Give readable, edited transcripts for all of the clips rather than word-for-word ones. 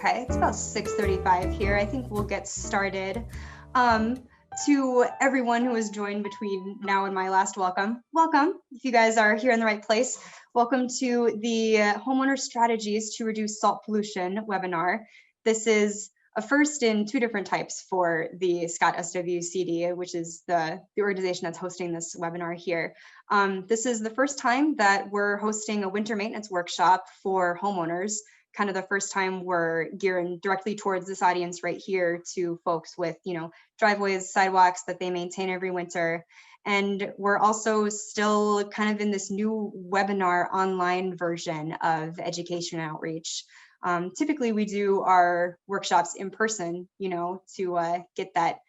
Okay, it's about 6:35 here. I think we'll get started. To everyone who has joined between now and my last welcome, if you guys are here in the right place. Welcome to the Homeowner Strategies to Reduce Salt Pollution webinar. This is a first in two different types for the Scott SWCD, which is the organization that's hosting this webinar here. This is the first time that we're hosting a winter maintenance workshop for homeowners. Kind of the first time we're gearing directly towards this audience right here to folks with, driveways, sidewalks that they maintain every winter. And we're also still kind of in this new webinar online version of education and outreach. Typically we do our workshops in person, to get that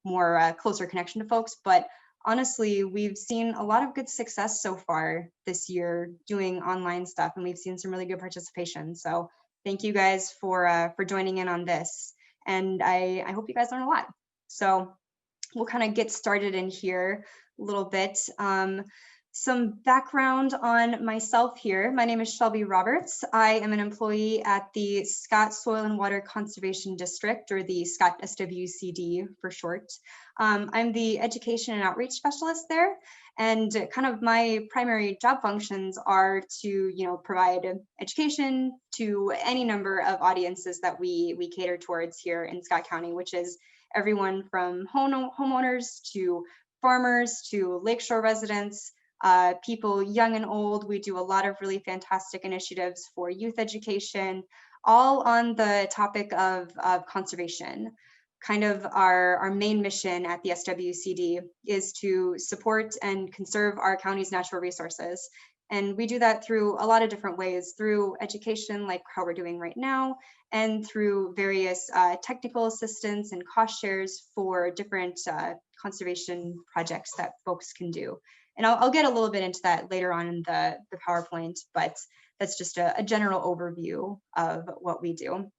more closer connection to folks. But honestly, we've seen a lot of good success so far this year doing online stuff, and we've seen some really good participation. So thank you guys for joining in on this. And I hope you guys learn a lot. So we'll kind of get started in here a little bit. Some background on myself here. My name is Shelby Roberts. I am an employee at the Scott Soil and Water Conservation District, or the Scott SWCD for short. I'm the education and outreach specialist there, and kind of my primary job functions are to, provide education to any number of audiences that we cater towards here in Scott County, which is everyone from homeowners to farmers to lakeshore residents, people young and old. We do a lot of really fantastic initiatives for youth education, all on the topic of conservation. Kind of our main mission at the SWCD is to support and conserve our county's natural resources. And we do that through a lot of different ways, through education, like how we're doing right now, and through various technical assistance and cost shares for different conservation projects that folks can do. And I'll get a little bit into that later on in the PowerPoint, but that's just a general overview of what we do.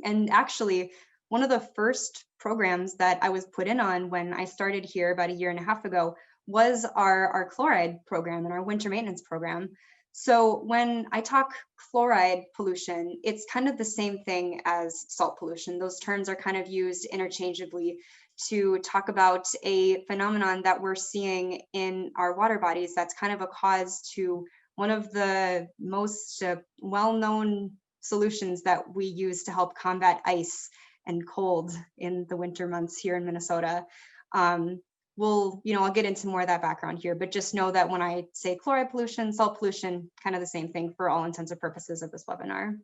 And actually, one of the first programs that I was put in on when I started here about a year and a half ago was our chloride program and our winter maintenance program. So when I talk chloride pollution, it's kind of the same thing as salt pollution. Those terms are kind of used interchangeably to talk about a phenomenon that we're seeing in our water bodies that's kind of a cause to one of the most well-known solutions that we use to help combat ice and cold in the winter months here in Minnesota. I'll get into more of that background here, but just know that when I say chloride pollution, salt pollution, kind of the same thing for all intents and purposes of this webinar.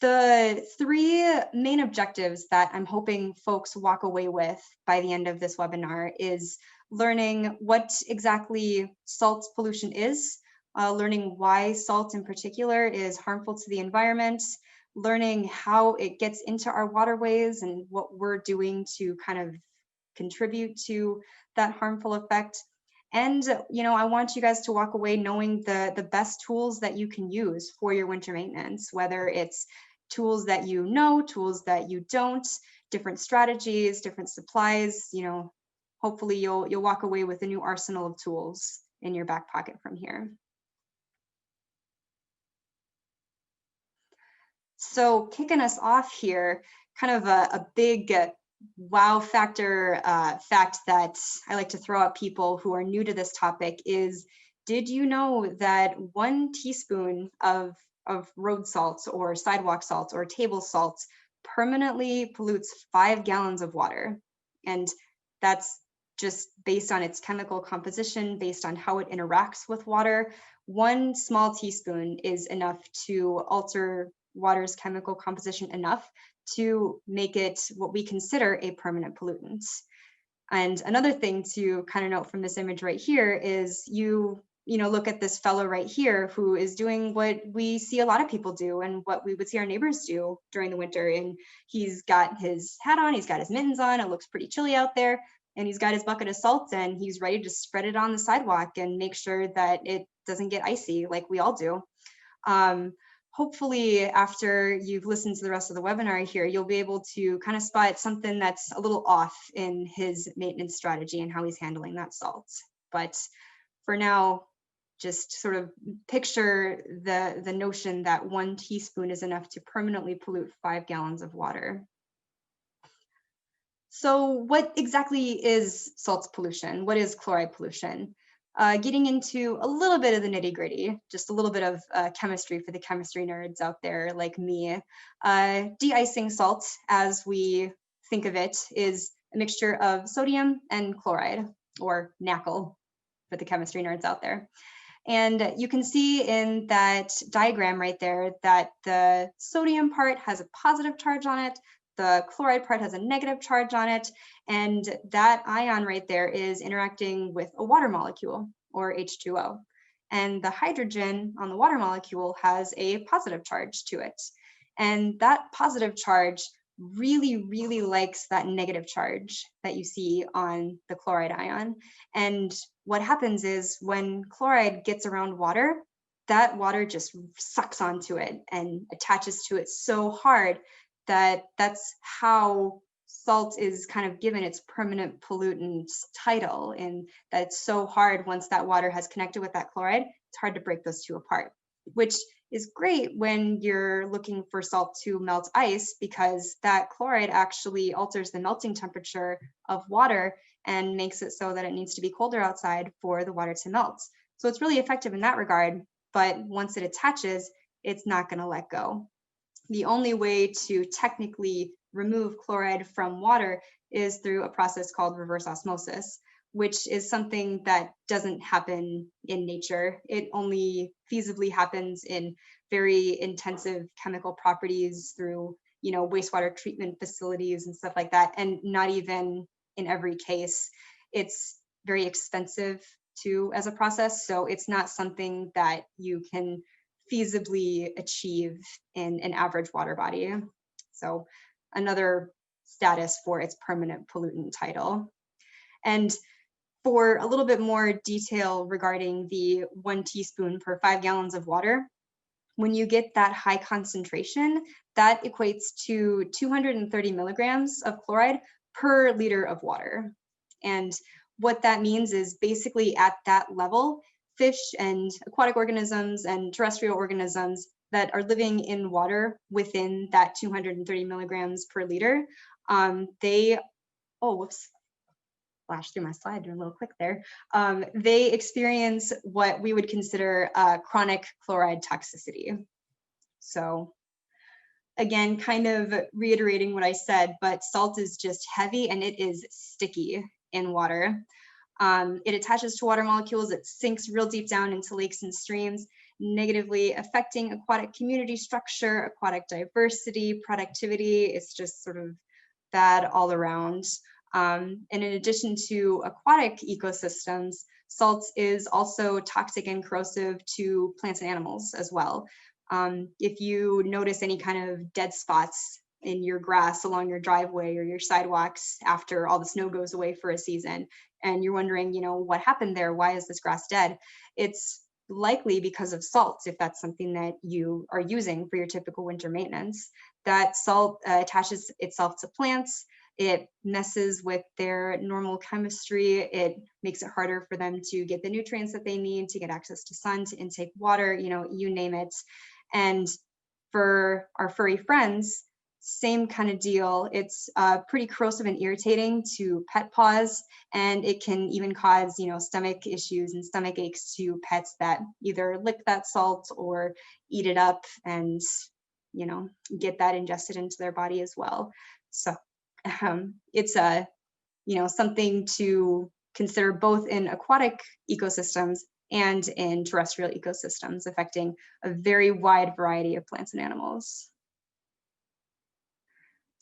The three main objectives that I'm hoping folks walk away with by the end of this webinar is learning what exactly salt pollution is, learning why salt in particular is harmful to the environment, learning how it gets into our waterways and what we're doing to kind of contribute to that harmful effect. And, I want you guys to walk away knowing the best tools that you can use for your winter maintenance, whether it's tools that tools that you don't, different strategies, different supplies. Hopefully you'll walk away with a new arsenal of tools in your back pocket from here. So kicking us off here, kind of a big wow factor fact that I like to throw at people who are new to this topic is, did you know that 1 teaspoon of road salt or sidewalk salt or table salt permanently pollutes 5 gallons of water? And that's just based on its chemical composition, based on how it interacts with water. 1 small teaspoon is enough to alter water's chemical composition enough to make it what we consider a permanent pollutant. And another thing to kind of note from this image right here is you look at this fellow right here who is doing what we see a lot of people do and what we would see our neighbors do during the winter. And he's got his hat on, he's got his mittens on, it looks pretty chilly out there, and he's got his bucket of salt and he's ready to spread it on the sidewalk and make sure that it doesn't get icy like we all do. Hopefully, after you've listened to the rest of the webinar here, you'll be able to kind of spot something that's a little off in his maintenance strategy and how he's handling that salt. But for now, just sort of picture the notion that 1 teaspoon is enough to permanently pollute 5 gallons of water. So what exactly is salts pollution? What is chloride pollution? Getting into a little bit of the nitty gritty, just a little bit of chemistry for the chemistry nerds out there like me. De-icing salt, as we think of it, is a mixture of sodium and chloride, or NaCl for the chemistry nerds out there. And you can see in that diagram right there that the sodium part has a positive charge on it, the chloride part has a negative charge on it, and that ion right there is interacting with a water molecule, or H2O. And the hydrogen on the water molecule has a positive charge to it. And that positive charge really, really likes that negative charge that you see on the chloride ion. And what happens is when chloride gets around water, that water just sucks onto it and attaches to it so hard that that's how salt is kind of given its permanent pollutant title, and that it's so hard once that water has connected with that chloride, it's hard to break those two apart, which is great when you're looking for salt to melt ice, because that chloride actually alters the melting temperature of water and makes it so that it needs to be colder outside for the water to melt. So it's really effective in that regard, but once it attaches, it's not going to let go. The only way to technically remove chloride from water is through a process called reverse osmosis, which is something that doesn't happen in nature. It only feasibly happens in very intensive chemical properties through, wastewater treatment facilities and stuff like that. And not even in every case. It's very expensive too as a process. So it's not something that you can feasibly achieve in an average water body. So another status for its permanent pollutant title. And for a little bit more detail regarding the 1 teaspoon per 5 gallons of water, when you get that high concentration, that equates to 230 milligrams of chloride per liter of water. And what that means is basically at that level, fish and aquatic organisms and terrestrial organisms that are living in water within that 230 milligrams per liter, flashed through my slide doing a little quick there. They experience what we would consider chronic chloride toxicity. So again, kind of reiterating what I said, but salt is just heavy and it is sticky in water. It attaches to water molecules, it sinks real deep down into lakes and streams, negatively affecting aquatic community structure, aquatic diversity, productivity. It's just sort of bad all around. And in addition to aquatic ecosystems, salt is also toxic and corrosive to plants and animals as well. If you notice any kind of dead spots in your grass along your driveway or your sidewalks after all the snow goes away for a season, and you're wondering, what happened there? Why is this grass dead? It's likely because of salt, if that's something that you are using for your typical winter maintenance. That salt attaches itself to plants. It messes with their normal chemistry. It makes it harder for them to get the nutrients that they need, to get access to sun, to intake water, you name it. And for our furry friends, same kind of deal. It's pretty corrosive and irritating to pet paws, and it can even cause, stomach issues and stomach aches to pets that either lick that salt or eat it up and, get that ingested into their body as well. So it's something to consider both in aquatic ecosystems and in terrestrial ecosystems, affecting a very wide variety of plants and animals.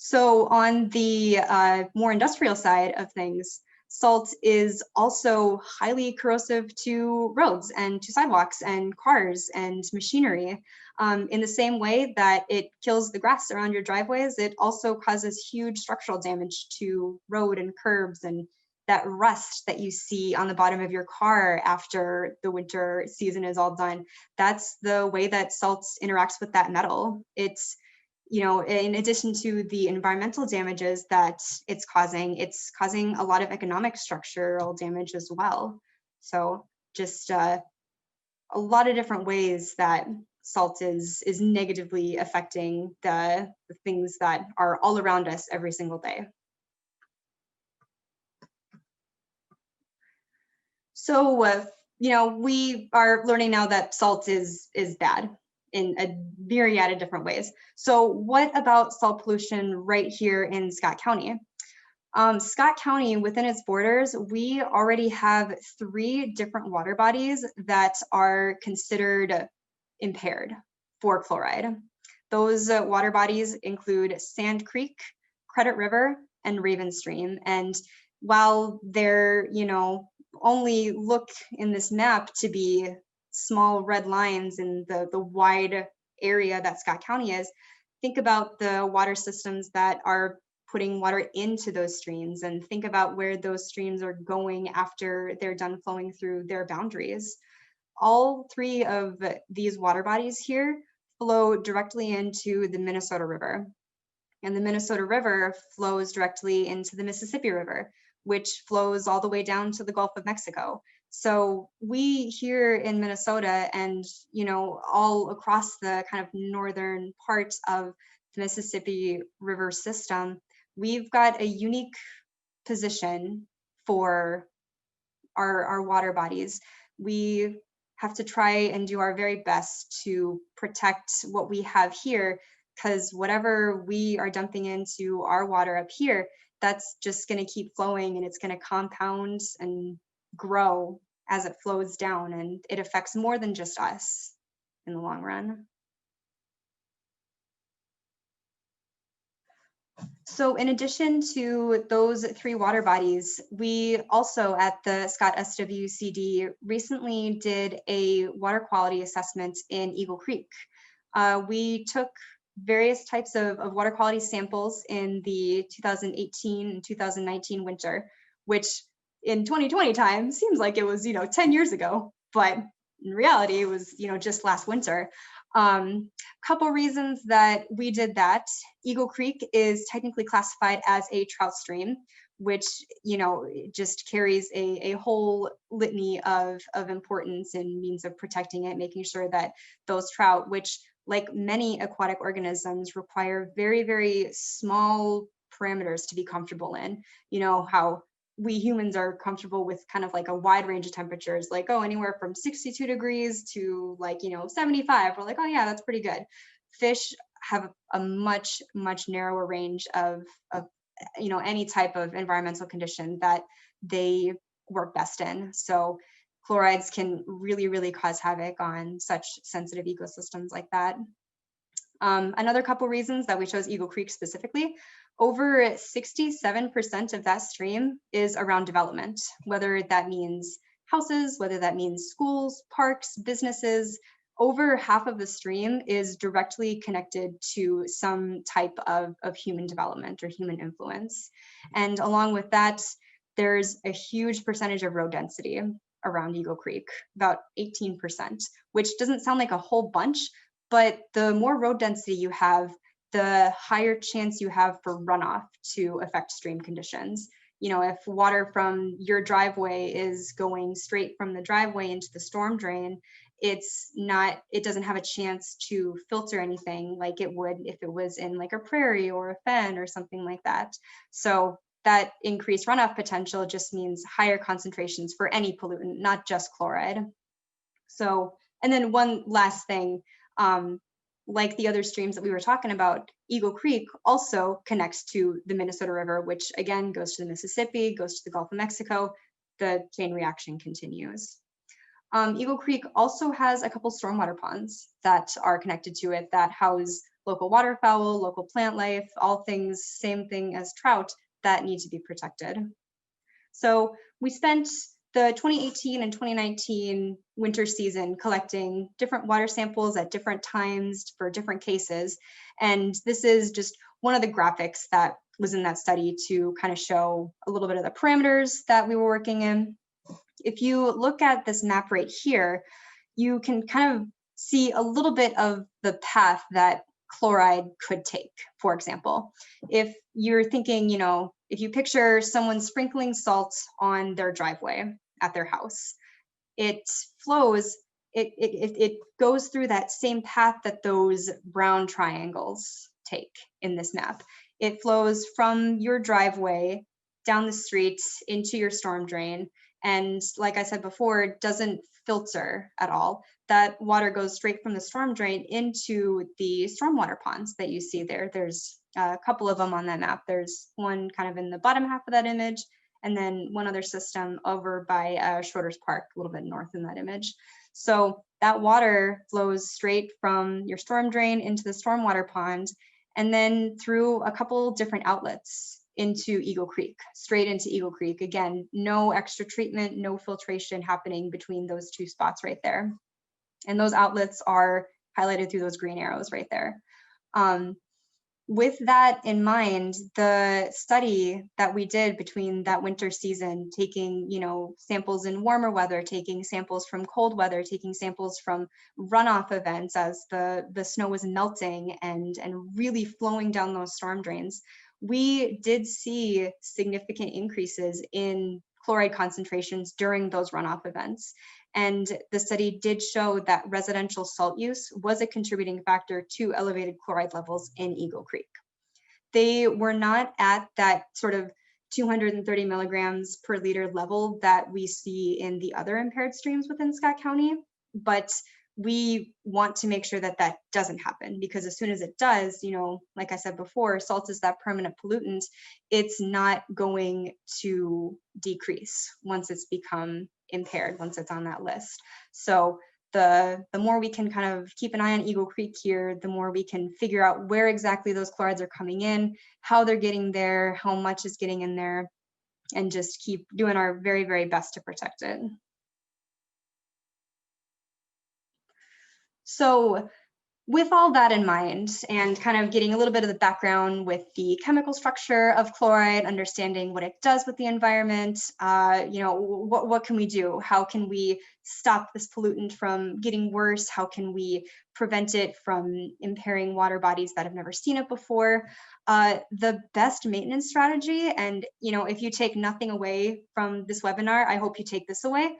So on the more industrial side of things, salt is also highly corrosive to roads and to sidewalks and cars and machinery. In the same way that it kills the grass around your driveways, it also causes huge structural damage to road and curbs, and that rust that you see on the bottom of your car after the winter season is all done. That's the way that salt interacts with that metal. It's in addition to the environmental damages that it's causing a lot of economic structural damage as well. So just a lot of different ways that salt is negatively affecting the things that are all around us every single day. So, you know, we are learning now that salt is bad in a myriad of different ways. So what about salt pollution right here in Scott County? Scott County, within its borders, we already have 3 different water bodies that are considered impaired for chloride. Those water bodies include Sand Creek, Credit River, and Raven Stream. And while they're, you know, only look in this map to be small red lines in the wide area that Scott County is, think about the water systems that are putting water into those streams, and think about where those streams are going after they're done flowing through their boundaries. All 3 of these water bodies here flow directly into the Minnesota River. And the Minnesota River flows directly into the Mississippi River, which flows all the way down to the Gulf of Mexico. So we here in Minnesota and, you know, all across the kind of northern parts of the Mississippi River system, we've got a unique position for our water bodies. We have to try and do our very best to protect what we have here, because whatever we are dumping into our water up here, that's just going to keep flowing, and it's going to compound and grow as it flows down, and it affects more than just us in the long run. So in addition to those 3 water bodies, we also at the Scott SWCD recently did a water quality assessment in Eagle Creek. We took various types of water quality samples in the 2018 and 2019 winter, which in 2020 time seems like it was, you know, 10 years ago, but in reality it was, you know, just last winter. Couple reasons that we did that. Eagle Creek is technically classified as a trout stream, which, you know, just carries a whole litany of importance and means of protecting it, making sure that those trout, which like many aquatic organisms require very, very small parameters to be comfortable in. You know, how we humans are comfortable with kind of like a wide range of temperatures, like, oh, anywhere from 62 degrees to like, you know, 75. We're like, oh yeah, that's pretty good. Fish have a much narrower range of, you know, any type of environmental condition that they work best in. So chlorides can really cause havoc on such sensitive ecosystems like that. Another couple reasons that we chose Eagle Creek specifically, over 67% of that stream is around development, whether that means houses, whether that means schools, parks, businesses. Over half of the stream is directly connected to some type of human development or human influence. And along with that, there's a huge percentage of road density around Eagle Creek, about 18%, which doesn't sound like a whole bunch, but the more road density you have, the higher chance you have for runoff to affect stream conditions. You know, if water from your driveway is going straight from the driveway into the storm drain, it doesn't have a chance to filter anything like it would if it was in like a prairie or a fen or something like that. So that increased runoff potential just means higher concentrations for any pollutant, not just chloride. So, and then one last thing, like the other streams that we were talking about, Eagle Creek also connects to the Minnesota River, which again goes to the Mississippi, goes to the Gulf of Mexico. The chain reaction continues. Eagle Creek also has a couple stormwater ponds that are connected to it that house local waterfowl, local plant life, all things, same thing as trout, that need to be protected. So we spent the 2018 and 2019 winter season collecting different water samples at different times for different cases. And this is just one of the graphics that was in that study to kind of show a little bit of the parameters that we were working in. If you look at this map right here, you can kind of see a little bit of the path that chloride could take. For example, if you're thinking, you know, if you picture someone sprinkling salt on their driveway at their house, it flows it goes through that same path that those brown triangles take in this map. It flows from your driveway down the street into your storm drain. And like I said before, it doesn't filter at all. That water goes straight from the storm drain into the stormwater ponds that you see there. There's a couple of them on that map. There's one kind of in the bottom half of that image, and then one other system over by Schroeder's Park, a little bit north in that image. So that water flows straight from your storm drain into the stormwater pond, and then through a couple different outlets into Eagle Creek, straight into Eagle Creek. Again, no extra treatment, no filtration happening between those two spots right there. And those outlets are highlighted through those green arrows right there. With that in mind, the study that we did between that winter season, taking, samples in warmer weather, taking samples from cold weather, taking samples from runoff events as the snow was melting and really flowing down those storm drains, we did see significant increases in chloride concentrations during those runoff events. And the study did show that residential salt use was a contributing factor to elevated chloride levels in Eagle Creek. They were not at that sort of 230 milligrams per liter level that we see in the other impaired streams within Scott County, but we want to make sure that that doesn't happen, because as soon as it does, like I said before, salt is that permanent pollutant. It's not going to decrease once it's become impaired, once it's on that list. So the more we can kind of keep an eye on Eagle Creek here, the more we can figure out where exactly those chlorides are coming in, how they're getting there, how much is getting in there, and just keep doing our very, very best to protect it. So with all that in mind, and kind of getting a little bit of the background with the chemical structure of chloride, understanding what it does with the environment, what can we do? How can we stop this pollutant from getting worse? How can we prevent it from impairing water bodies that have never seen it before? The best maintenance strategy, and if you take nothing away from this webinar, I hope you take this away.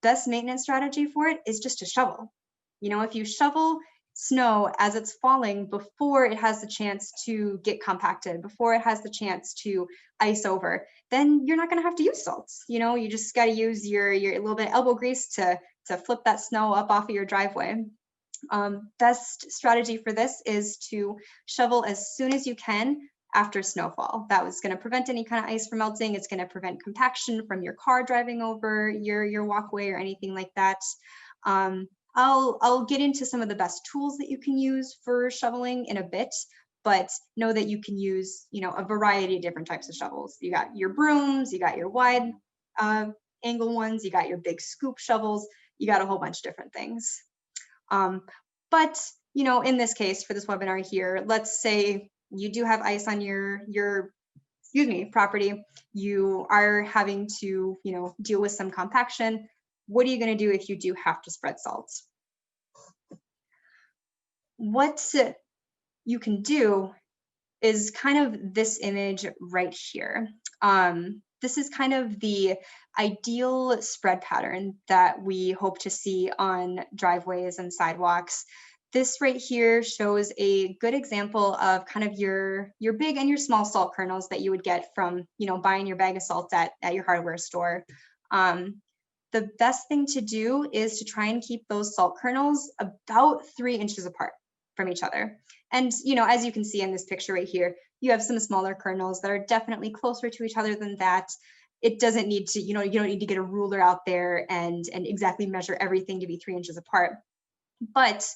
Best maintenance strategy for it is just to shovel. If you shovel snow as it's falling before it has the chance to get compacted, before it has the chance to ice over, then you're not going to have to use salts. You just got to use your little bit of elbow grease to flip that snow up off of your driveway. Best strategy for this is to shovel as soon as you can after snowfall. That was going to prevent any kind of ice from melting. It's going to prevent compaction from your car driving over your walkway or anything like that. I'll get into some of the best tools that you can use for shoveling in a bit, but know that you can use, a variety of different types of shovels. You got your brooms, you got your wide angle ones, you got your big scoop shovels, you got a whole bunch of different things. But, in this case, for this webinar here, let's say you do have ice on your property. You are having to, deal with some compaction. What are you going to do if you do have to spread salt? What you can do is kind of this image right here. This is kind of the ideal spread pattern that we hope to see on driveways and sidewalks. This right here shows a good example of kind of your big and your small salt kernels that you would get from, buying your bag of salt at your hardware store. The best thing to do is to try and keep those salt kernels about 3 inches apart from each other. And, as you can see in this picture right here, you have some smaller kernels that are definitely closer to each other than that. It doesn't need to, you don't need to get a ruler out there and exactly measure everything to be 3 inches apart. But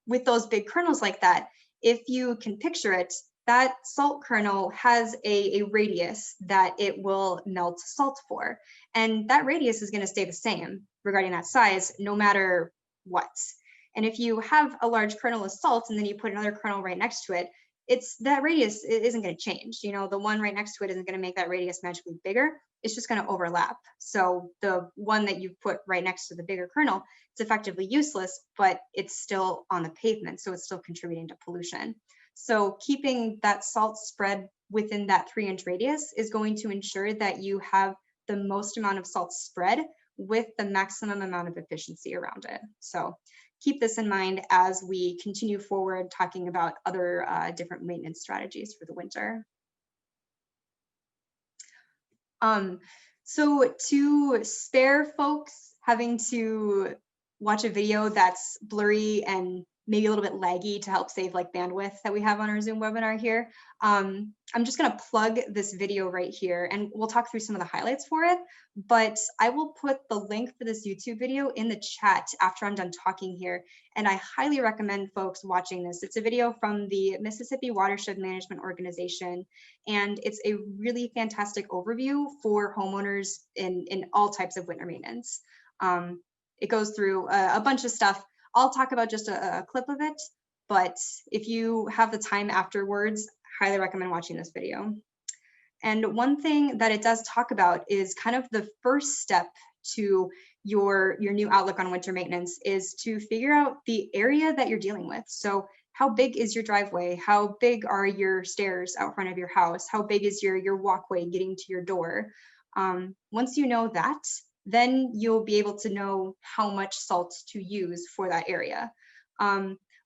with those big kernels like that, if you can picture it, that salt kernel has a radius that it will melt salt for. And that radius is going to stay the same regarding that size, no matter what. And if you have a large kernel of salt and then you put another kernel right next to it, that radius isn't going to change. The one right next to it isn't going to make that radius magically bigger. It's just going to overlap. So the one that you put right next to the bigger kernel, it's effectively useless, but it's still on the pavement. So it's still contributing to pollution. So keeping that salt spread within that 3-inch radius is going to ensure that you have the most amount of salt spread with the maximum amount of efficiency around it. So keep this in mind as we continue forward talking about other different maintenance strategies for the winter. So to spare folks having to watch a video that's blurry and maybe a little bit laggy to help save like bandwidth that we have on our Zoom webinar here, I'm just gonna plug this video right here and we'll talk through some of the highlights for it, but I will put the link for this YouTube video in the chat after I'm done talking here. And I highly recommend folks watching this. It's a video from the Mississippi Watershed Management Organization, and it's a really fantastic overview for homeowners in all types of winter maintenance. It goes through a bunch of stuff. I'll talk about just a clip of it, but if you have the time afterwards, highly recommend watching this video. And one thing that it does talk about is kind of the first step to your new outlook on winter maintenance is to figure out the area that you're dealing with. So how big is your driveway? How big are your stairs out front of your house? How big is your walkway getting to your door? Once you know that, then you'll be able to know how much salt to use for that area.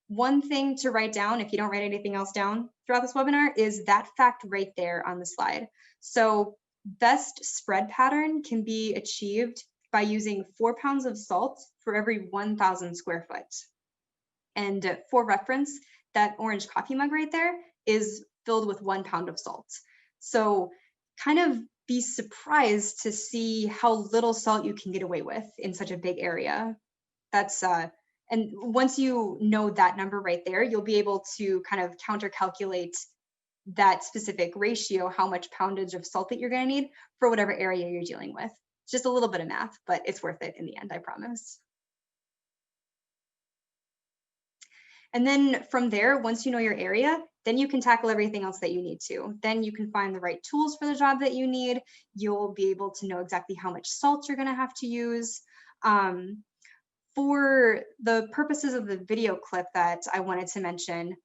One thing to write down, if you don't write anything else down throughout this webinar, is that fact right there on the slide. So best spread pattern can be achieved by using 4 pounds of salt for every 1,000 square foot. And for reference, that orange coffee mug right there is filled with 1 pound of salt. So kind of be surprised to see how little salt you can get away with in such a big area. That's and once you know that number right there, you'll be able to kind of counter calculate that specific ratio, how much poundage of salt that you're going to need for whatever area you're dealing with. It's just a little bit of math, but it's worth it in the end, I promise. And then from there, once you know your area, then you can tackle everything else that you need to. Then you can find the right tools for the job that you need. You'll be able to know exactly how much salt you're going to have to use. For the purposes of the video clip that I wanted to mention,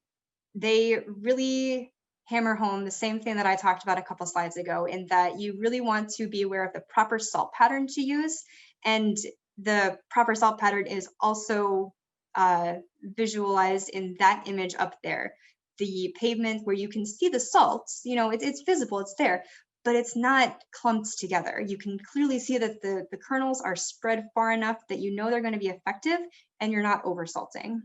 they really hammer home the same thing that I talked about a couple slides ago, in that you really want to be aware of the proper salt pattern to use. And the proper salt pattern is also visualized in that image up there. The pavement where you can see the salts, you know, it's visible, it's there, but it's not clumped together. You can clearly see that the kernels are spread far enough that you know they're going to be effective and you're not over salting.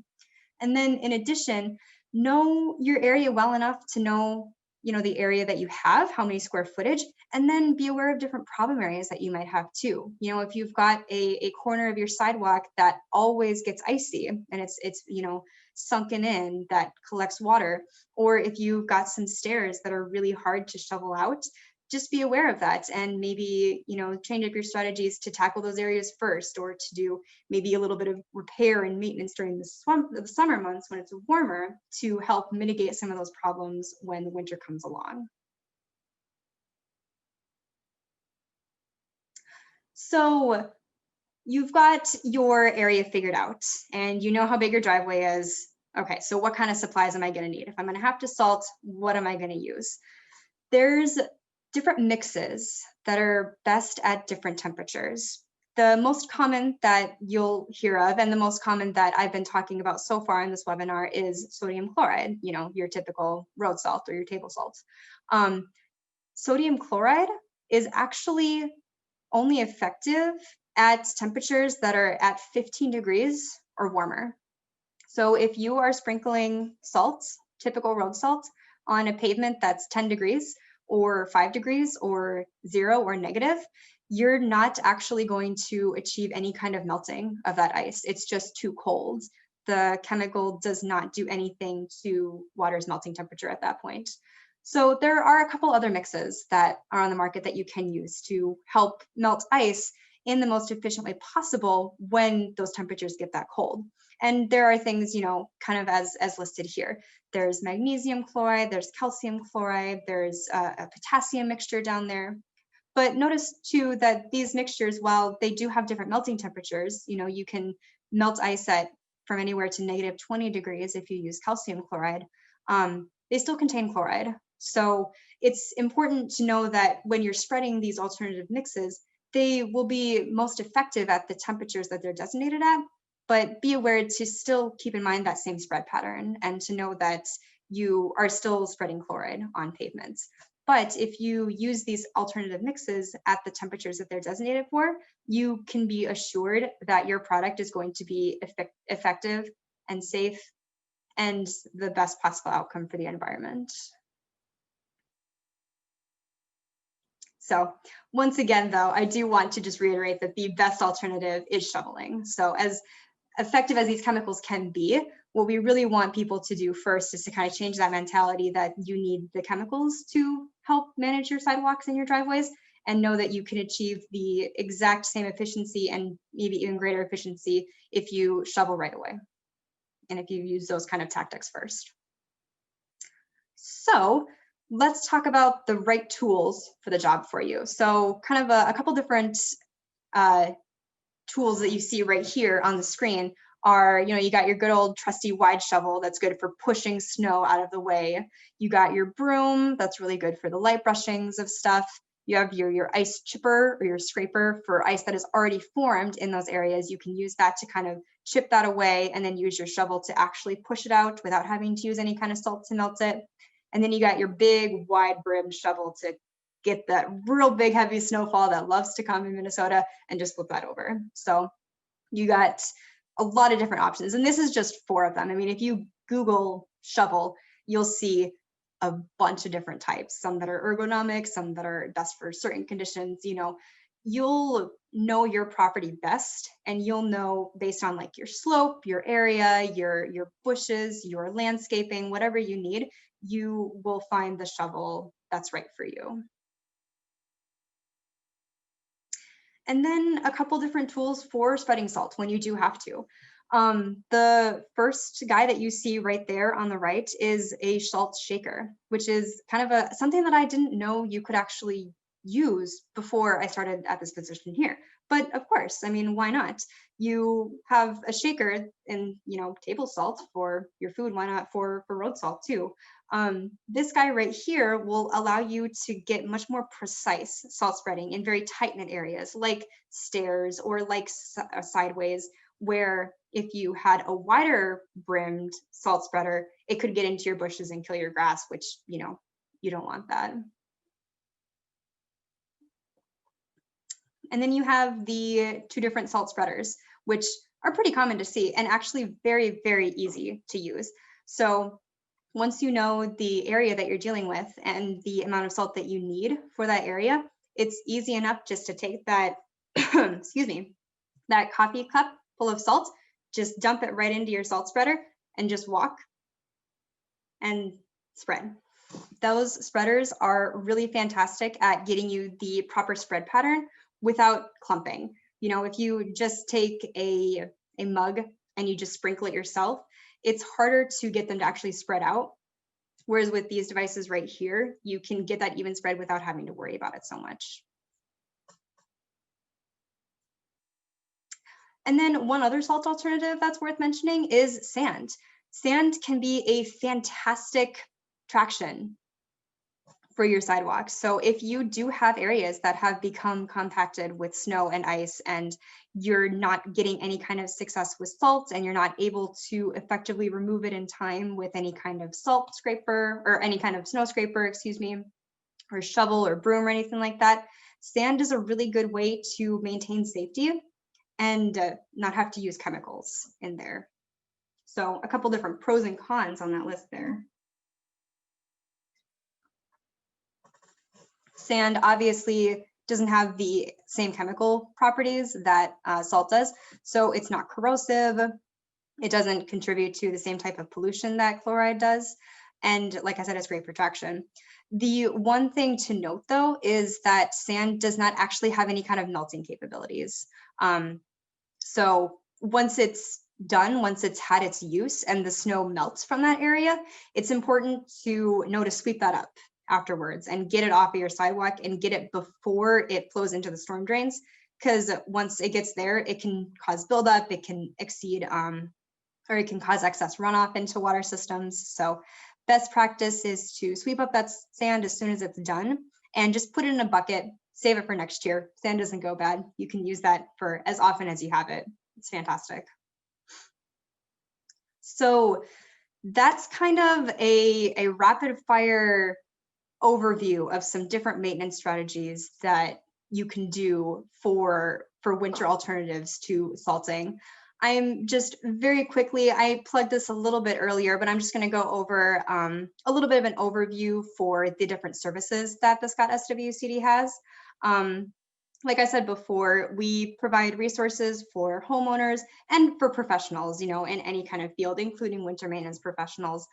And then in addition, know your area well enough to know, you know, the area that you have, how many square footage, and then be aware of different problem areas that you might have too. You know, if you've got a corner of your sidewalk that always gets icy and it's you know, sunken in, that collects water, or if you've got some stairs that are really hard to shovel out, just be aware of that and maybe, you know, change up your strategies to tackle those areas first, or to do maybe a little bit of repair and maintenance during the summer months when it's warmer to help mitigate some of those problems when the winter comes along. So you've got your area figured out and you know how big your driveway is. Okay, so what kind of supplies am I going to need? If I'm going to have to salt, what am I going to use? There's different mixes that are best at different temperatures. The most common that you'll hear of, and the most common that I've been talking about so far in this webinar, is sodium chloride, you know, your typical road salt or your table salt. Sodium chloride is actually only effective at temperatures that are at 15 degrees or warmer. So if you are sprinkling salt, typical road salt, on a pavement that's 10 degrees, or 5 degrees, or 0 or negative, you're not actually going to achieve any kind of melting of that ice. It's just too cold. The chemical does not do anything to water's melting temperature at that point. So there are a couple other mixes that are on the market that you can use to help melt ice in the most efficient way possible when those temperatures get that cold. And there are things, you know, kind of as listed here. There's magnesium chloride, there's calcium chloride, there's a potassium mixture down there. But notice too that these mixtures, while they do have different melting temperatures, you know, you can melt ice at from anywhere to negative 20 degrees if you use calcium chloride. They still contain chloride. So it's important to know that when you're spreading these alternative mixes, they will be most effective at the temperatures that they're designated at, but be aware to still keep in mind that same spread pattern and to know that you are still spreading chloride on pavements. But if you use these alternative mixes at the temperatures that they're designated for, you can be assured that your product is going to be effective and safe and the best possible outcome for the environment. So once again, though, I do want to just reiterate that the best alternative is shoveling. So as effective as these chemicals can be, what we really want people to do first is to kind of change that mentality that you need the chemicals to help manage your sidewalks and your driveways, and know that you can achieve the exact same efficiency and maybe even greater efficiency if you shovel right away and if you use those kind of tactics first. So let's talk about the right tools for the job for you. So kind of a couple different tools that you see right here on the screen are, you got your good old trusty wide shovel that's good for pushing snow out of the way. You got your broom that's really good for the light brushings of stuff. You have your ice chipper or your scraper for ice that is already formed in those areas. You can use that to kind of chip that away and then use your shovel to actually push it out without having to use any kind of salt to melt it. And then you got your big wide brimmed shovel to get that real big heavy snowfall that loves to come in Minnesota and just flip that over. So you got a lot of different options, and this is just 4 of them. I mean, if you Google shovel, you'll see a bunch of different types, some that are ergonomic, some that are best for certain conditions. You'll know your property best, and you'll know based on like your slope, your area, your bushes, your landscaping, whatever you need, you will find the shovel that's right for you. And then a couple different tools for spreading salt when you do have to. The first guy that you see right there on the right is a salt shaker, which is kind of something that I didn't know you could actually use before I started at this position here. But of course, I mean, why not? You have a shaker and, table salt for your food. Why not for road salt too? This guy right here will allow you to get much more precise salt spreading in very tight knit areas like stairs or like sideways, where if you had a wider brimmed salt spreader, it could get into your bushes and kill your grass, which, you don't want that. And then you have the 2 different salt spreaders, which are pretty common to see and actually very, very easy to use. So once you know the area that you're dealing with and the amount of salt that you need for that area, it's easy enough just to take that, excuse me, that coffee cup full of salt, just dump it right into your salt spreader and just walk and spread. Those spreaders are really fantastic at getting you the proper spread pattern without clumping. If you just take a mug and you just sprinkle it yourself, it's harder to get them to actually spread out. Whereas with these devices right here, you can get that even spread without having to worry about it so much. And then one other salt alternative that's worth mentioning is sand. Sand can be a fantastic traction for your sidewalks. So if you do have areas that have become compacted with snow and ice and you're not getting any kind of success with salt and you're not able to effectively remove it in time with any kind of salt scraper or any kind of snow scraper, excuse me, or shovel or broom or anything like that, sand is a really good way to maintain safety and not have to use chemicals in there. So a couple different pros and cons on that list there. Sand obviously doesn't have the same chemical properties that salt does, so it's not corrosive. It doesn't contribute to the same type of pollution that chloride does. And like I said, it's great for traction. The one thing to note though is that sand does not actually have any kind of melting capabilities. So once it's done, once it's had its use and the snow melts from that area, it's important to know to sweep that up afterwards and get it off of your sidewalk and get it before it flows into the storm drains. Because once it gets there, it can cause buildup, it can exceed, or it can cause excess runoff into water systems. So best practice is to sweep up that sand as soon as it's done and just put it in a bucket, save it for next year. Sand doesn't go bad. You can use that for as often as you have it. It's fantastic. So that's kind of a rapid fire overview of some different maintenance strategies that you can do for winter alternatives to salting. I'm just very quickly, I plugged this a little bit earlier, but I'm just going to go over a little bit of an overview for the different services that the Scott SWCD has. Like I said before, we provide resources for homeowners and for professionals, in any kind of field, including winter maintenance professionals.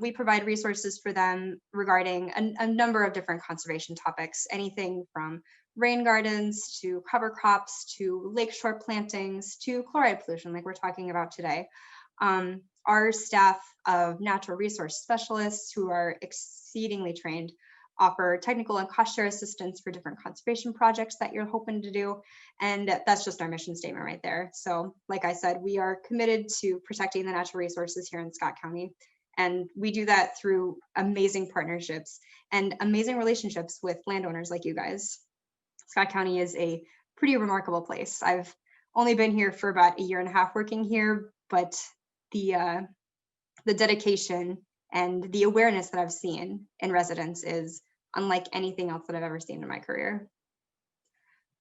We provide resources for them regarding a number of different conservation topics, anything from rain gardens to cover crops to lakeshore plantings to chloride pollution, like we're talking about today. Our staff of natural resource specialists who are exceedingly trained offer technical and cost share assistance for different conservation projects that you're hoping to do. And that's just our mission statement right there. So like I said, we are committed to protecting the natural resources here in Scott County. And we do that through amazing partnerships and amazing relationships with landowners like you guys. Scott County is a pretty remarkable place. I've only been here for about 1.5 years working here, but the dedication and the awareness that I've seen in residents is unlike anything else that I've ever seen in my career.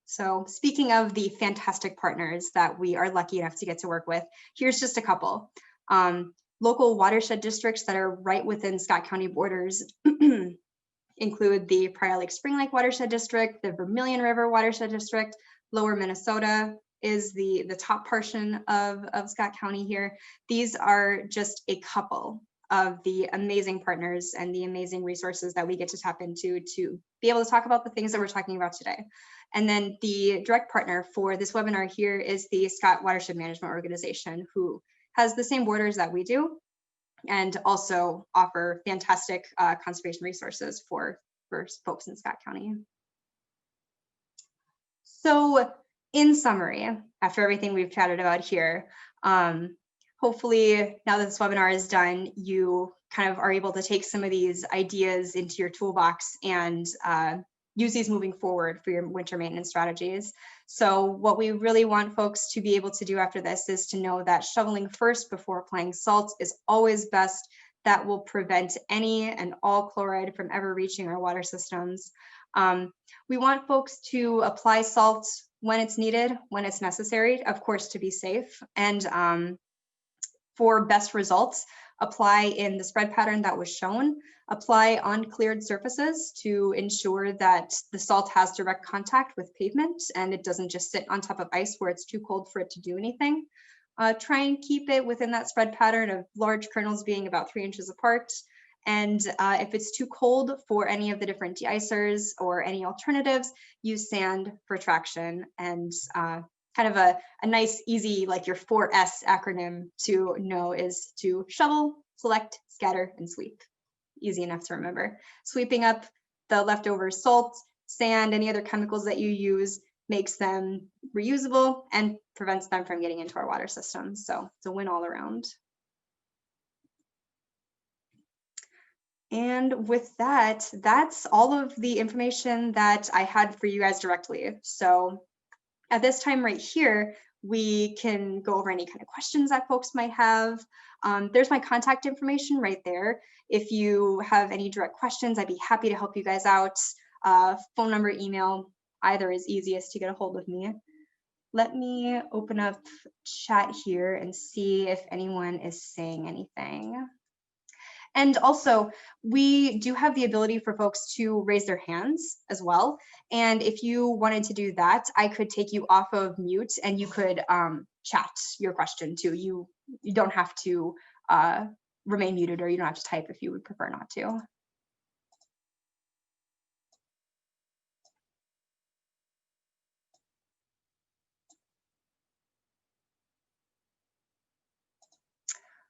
So speaking of the fantastic partners that we are lucky enough to get to work with, here's just a couple. Local watershed districts that are right within Scott County borders include the Prior Lake Spring Lake Watershed District, the Vermilion River Watershed District, Lower Minnesota is the top portion of Scott County here. These are just a couple of the amazing partners and the amazing resources that we get to tap into to be able to talk about the things that we're talking about today. And then the direct partner for this webinar here is the Scott Watershed Management Organization, who has the same borders that we do and also offer fantastic conservation resources for folks in Scott County. So in summary, after everything we've chatted about here, hopefully now that this webinar is done, you kind of are able to take some of these ideas into your toolbox and use these moving forward for your winter maintenance strategies. So what we really want folks to be able to do after this is to know that shoveling first before applying salt is always best. That will prevent any and all chloride from ever reaching our water systems. We want folks to apply salt when it's needed, when it's necessary, of course, to be safe. And for best results, apply in the spread pattern that was shown, apply on cleared surfaces to ensure that the salt has direct contact with pavement and it doesn't just sit on top of ice where it's too cold for it to do anything. Try and keep it within that spread pattern of large kernels being about 3 inches apart. And if it's too cold for any of the different de-icers or any alternatives, use sand for traction and kind of a nice, easy, like your 4S acronym to know is to shovel, select, scatter, and sweep. Easy enough to remember. Sweeping up the leftover salt, sand, any other chemicals that you use makes them reusable and prevents them from getting into our water system. So it's a win all around. And with that, that's all of the information that I had for you guys directly. So at this time right here, we can go over any kind of questions that folks might have. There's my contact information right there. If you have any direct questions, I'd be happy to help you guys out. Phone number, email, either is easiest to get a hold of me. Let me open up chat here and see if anyone is saying anything. And also, we do have the ability for folks to raise their hands as well. And if you wanted to do that, I could take you off of mute and you could chat your question too. You don't have to remain muted, or you don't have to type if you would prefer not to.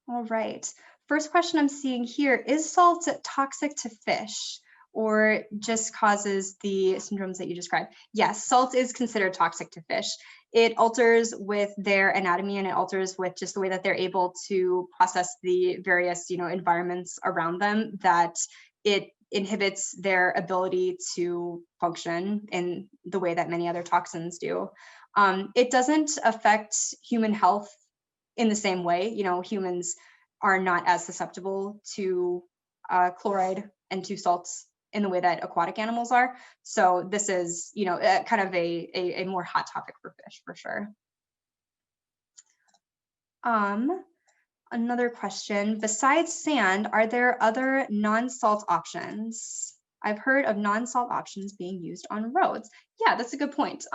All right. First question I'm seeing here, is salt toxic to fish or just causes the syndromes that you described? Yes, salt is considered toxic to fish. It alters with their anatomy and it alters with just the way that they're able to process the various, environments around them, that it inhibits their ability to function in the way that many other toxins do. It doesn't affect human health in the same way. You know, humans are not as susceptible to chloride and to salts in the way that aquatic animals are. So this is, you know, kind of a more hot topic for fish for sure. Another question, besides sand, are there other non-salt options? I've heard of non-salt options being used on roads. Yeah, that's a good point.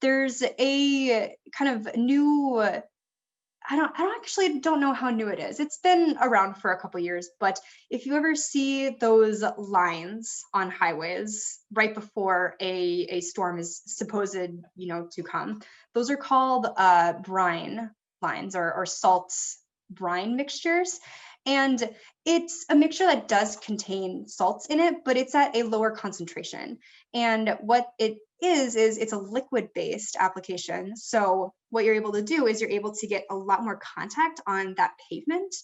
There's a kind of new, I actually don't know how new it is. It's been around for a couple years, but if you ever see those lines on highways right before a storm is supposed, you know, to come, those are called brine lines or salt brine mixtures. And it's a mixture that does contain salts in it, but it's at a lower concentration. And what it is it's a liquid-based application. So what you're able to do is you're able to get a lot more contact on that pavement.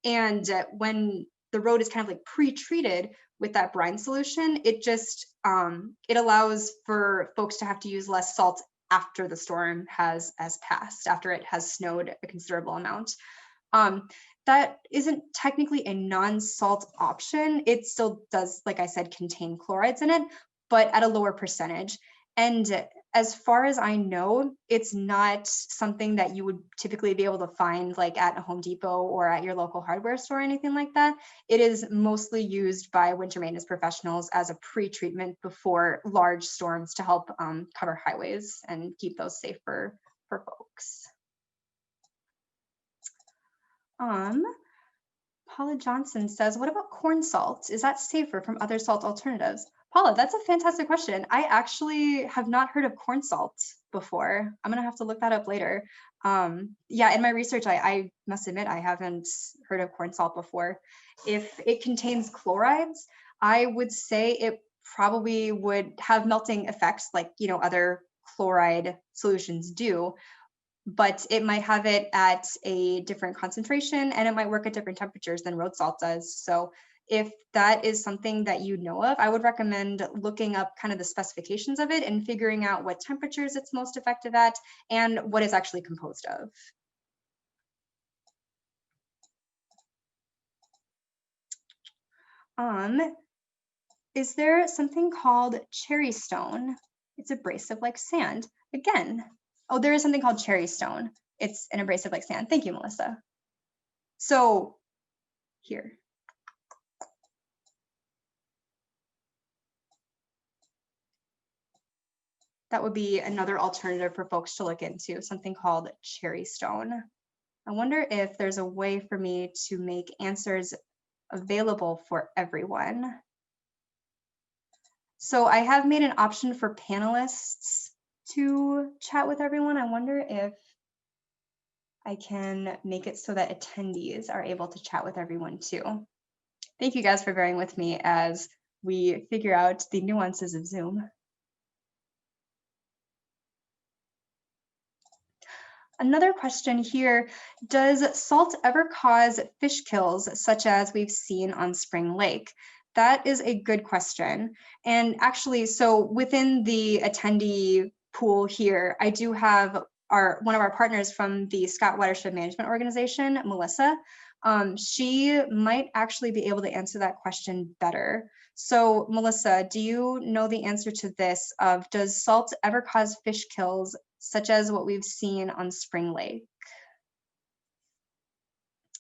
And when the road is kind of like pre-treated with that brine solution, it just, it allows for folks to have to use less salt after the storm has passed, after it has snowed a considerable amount. That isn't technically a non-salt option. It still does, like I said, contain chlorides in it, but at a lower percentage. And as far as I know, it's not something that you would typically be able to find like at a Home Depot or at your local hardware store or anything like that. It is mostly used by winter maintenance professionals as a pre-treatment before large storms to help cover highways and keep those safe for folks. Paula Johnson says, what about corn salt? Is that safer from other salt alternatives? Paula, that's a fantastic question. I actually have not heard of corn salt before. I'm gonna have to look that up later. Yeah, in my research, I must admit, I haven't heard of corn salt before. If it contains chlorides, I would say it probably would have melting effects like, you know, other chloride solutions do, but it might have it at a different concentration and it might work at different temperatures than road salt does. So if that is something that you know of, I would recommend looking up kind of the specifications of it and figuring out what temperatures it's most effective at and what it's actually composed of. Is there something called cherry stone? It's abrasive like sand. Again, oh, there is something called cherry stone. It's an abrasive like sand. Thank you, Melissa. So here. That would be another alternative for folks to look into, something called cherry stone. I wonder if there's a way for me to make answers available for everyone. So I have made an option for panelists to chat with everyone. I wonder if I can make it so that attendees are able to chat with everyone too. Thank you guys for bearing with me as we figure out the nuances of Zoom. Another question here, does salt ever cause fish kills such as we've seen on Spring Lake? That is a good question. And actually, so within the attendee pool here, I do have one of our partners from the Scott Watershed Management Organization, Melissa. She might actually be able to answer that question better. So Melissa, do you know the answer to this of, does salt ever cause fish kills such as what we've seen on Spring Lake?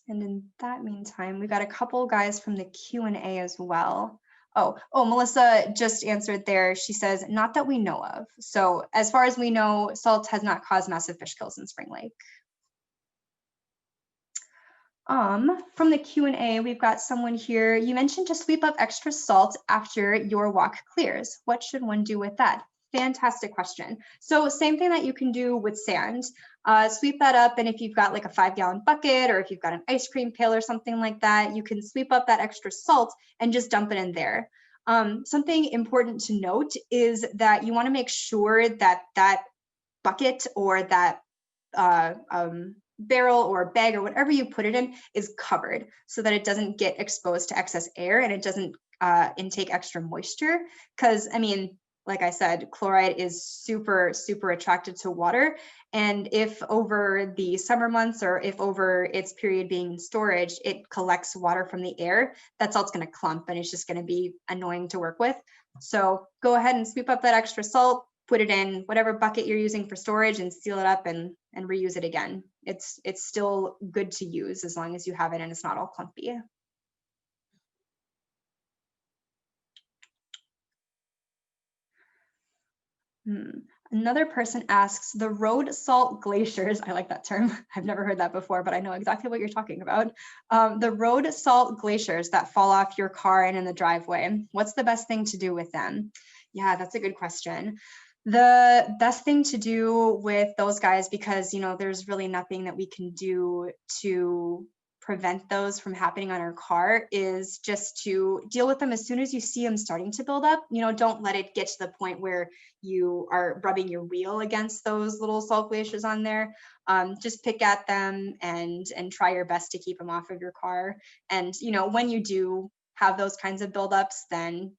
And in that meantime, we've got a couple guys from the Q&A as well. Oh, Melissa just answered there. She says, not that we know of. So as far as we know, salt has not caused massive fish kills in Spring Lake. From the Q&A, we've got someone here. You mentioned to sweep up extra salt after your walk clears. What should one do with that? Fantastic question. So same thing that you can do with sand. Sweep that up, and if you've got like a 5-gallon bucket or if you've got an ice cream pail or something like that, you can sweep up that extra salt and just dump it in there. Something important to note is that you want to make sure that that bucket or that barrel or bag or whatever you put it in is covered so that it doesn't get exposed to excess air and it doesn't intake extra moisture, because I mean, like I said, chloride is super, super attracted to water. And if over the summer months, or if over its period being in storage, it collects water from the air, that's all it's going to clump, and it's just going to be annoying to work with. So go ahead and sweep up that extra salt, put it in whatever bucket you're using for storage, and seal it up and reuse it again. It's still good to use as long as you have it and it's not all clumpy. Another person asks, the road salt glaciers, I like that term. I've never heard that before, but I know exactly what you're talking about. The road salt glaciers that fall off your car and in the driveway, what's the best thing to do with them? Yeah, that's a good question. The best thing to do with those guys, because there's really nothing that we can do to prevent those from happening on our car, is just to deal with them as soon as you see them starting to build up. Don't let it get to the point where you are rubbing your wheel against those little salt glaciers on there. Just pick at them and try your best to keep them off of your car. And when you do have those kinds of buildups, then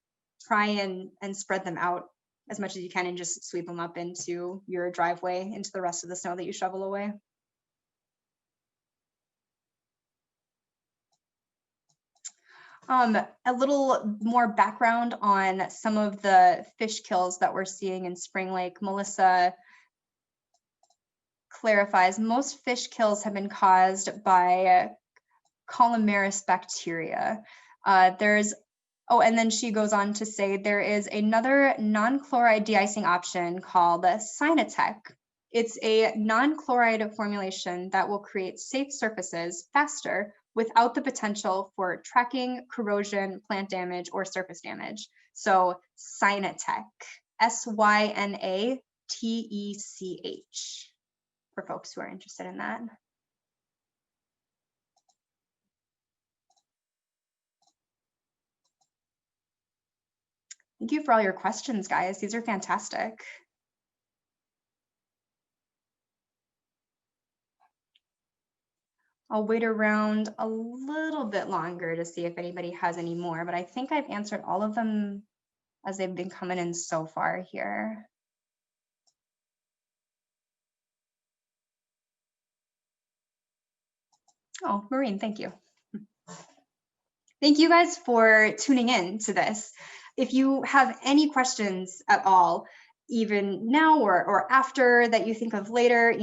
try and spread them out as much as you can and just sweep them up into your driveway, into the rest of the snow that you shovel away. A little more background on some of the fish kills that we're seeing in Spring Lake. Melissa clarifies, most fish kills have been caused by Colomaris bacteria. And then she goes on to say there is another non-chloride de-icing option called Sinatec. It's a non-chloride formulation that will create safe surfaces faster without the potential for tracking, corrosion, plant damage, or surface damage. So Sinatec, Synatech, for folks who are interested in that. Thank you for all your questions, guys. These are fantastic. I'll wait around a little bit longer to see if anybody has any more, but I think I've answered all of them as they've been coming in so far here. Oh, Maureen, thank you. Thank you guys for tuning in to this. If you have any questions at all, even now or after that you think of later,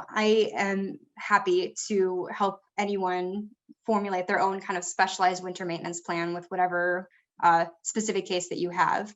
I am happy to help anyone formulate their own kind of specialized winter maintenance plan with whatever specific case that you have.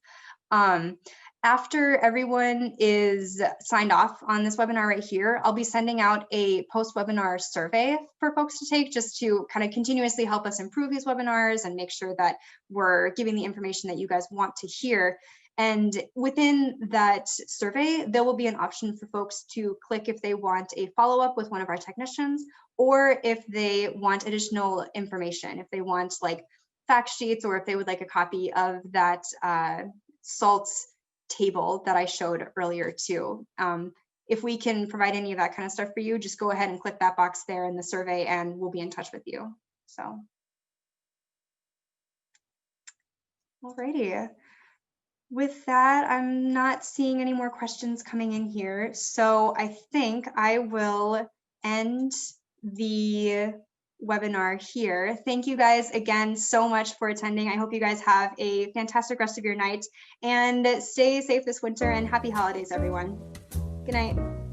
After everyone is signed off on this webinar right here, I'll be sending out a post-webinar survey for folks to take, just to kind of continuously help us improve these webinars and make sure that we're giving the information that you guys want to hear. And within that survey, there will be an option for folks to click if they want a follow-up with one of our technicians, or if they want additional information, if they want like fact sheets, or if they would like a copy of that salts table that I showed earlier too. If we can provide any of that kind of stuff for you, just go ahead and click that box there in the survey and we'll be in touch with you. So, alrighty. With that, I'm not seeing any more questions coming in here. So I think I will end the webinar here. Thank you guys again so much for attending. I hope you guys have a fantastic rest of your night and stay safe this winter, and happy holidays, everyone. Good night.